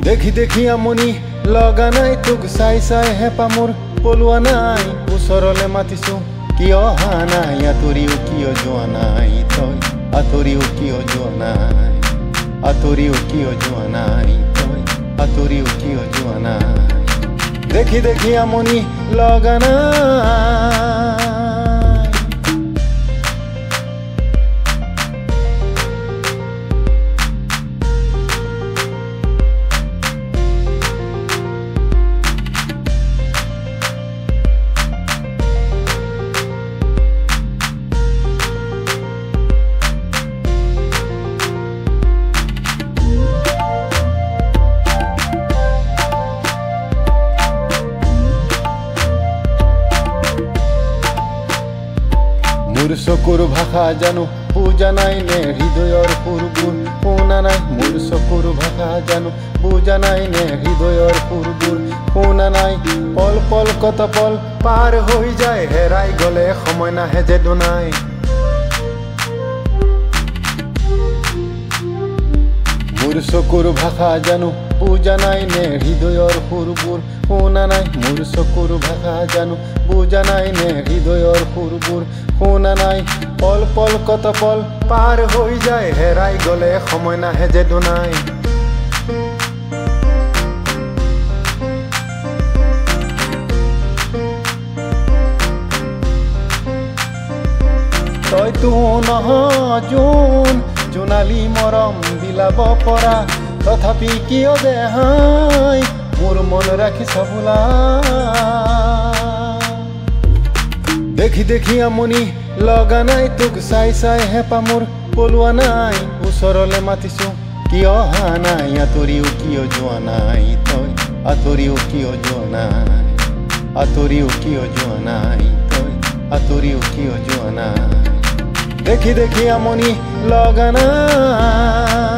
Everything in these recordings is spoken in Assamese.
দেখি দেখি আমনি লগা নাই তোক চাই চাই হেঁপা মোৰ পলোৱা নাই ওচৰলে মাতিছো কিয় অহা নাই আঁতৰিও কিয় যোৱা নাই তই আঁতৰিও কিয় যোৱা নাই আঁতৰিও কিয় যোৱা নাই তই আঁতৰিও কিয় যোৱা নাই দেখি দেখি আমনি লগা নাই মোৰ চকুৰ ভাষা জানো বুজা নাই নে হৃদয়ৰ সুৰবোৰ শুনা নাই মোৰ চকুৰ ভাষা জানো বুজা নাই নে হৃদয়ৰ সুৰবোৰ শুনা নাই পল পল কত পল পাৰ হৈ যায় হেৰাই গলে সময় নাহে যে দুনাই মোৰ চকুৰ ভাষা জানো বুজা নাই নে হৃদয়ৰ সুৰবোৰ শুনা নাই মোৰ চকুৰ ভাষা জানো বুজা নাই নে হৃদয়ৰ সুৰবোৰ শুনা নাই পল পল কত পল পাৰ হৈ যায় হেৰাই গলে সময় নাহে যে দুনাই তইতো নহ জোন জোনালী মৰম বিলাব পৰা তথাপি কিয় দেহাই মোৰ মন ৰাখিছ বোলা দেখি দেখি আমনি লগা নাই তোক চাই চাই হেঁপা মোৰ পলোৱা নাই ওচৰলে মাতিছো কিয় অহা নাই আঁতৰিও কিয় যোৱা নাই তই আঁতৰিও কিয় যোৱা নাই আঁতৰিও কিয় যোৱা নাই তই আঁতৰিও কিয় যোৱা নাই দেখি দেখি আমনি লগা নাই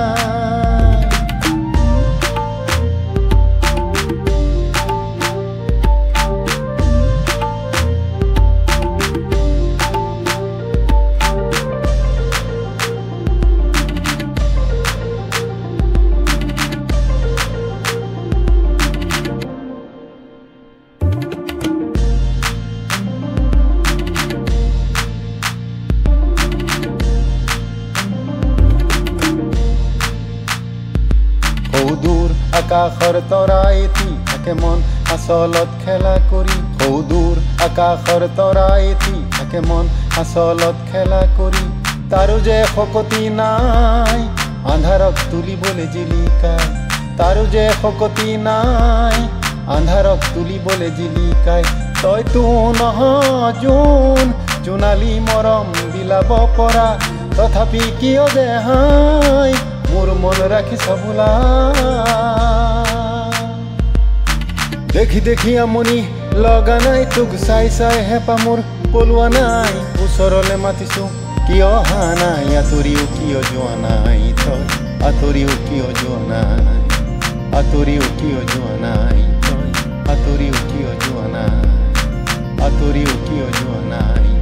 দূৰ আকাশৰ তৰা এটি থাকে মন আচলত খেলা কৰি দূৰ আকাশৰ তৰা এটি থাকে মন আচলত খেলা কৰি তাৰো যে শকতি নাই আন্ধাৰক তুলিবলৈ জিলিকাই তাৰো যে শকতি নাই আন্ধাৰক তুলিবলৈ জিলিকাই তইতো নহ জোন জোনালী মৰম বিলাব পৰা তথাপি কিয় দেহাই মোৰ মন ৰাখিছ বোলা দেখি দেখি আমনি লগা নাই তোক চাই চাই হেঁপা মোৰ পলোৱা নাই ওচৰলে মাতিছো কিয় অহা নাই আঁতৰিও কিয় যোৱা নাই তই আঁতৰিও কিয় যোৱা নাই আঁতৰিও কিয় যোৱা নাই তই আঁতৰিও কিয় যোৱা নাই আঁতৰিও কিয় যোৱা নাই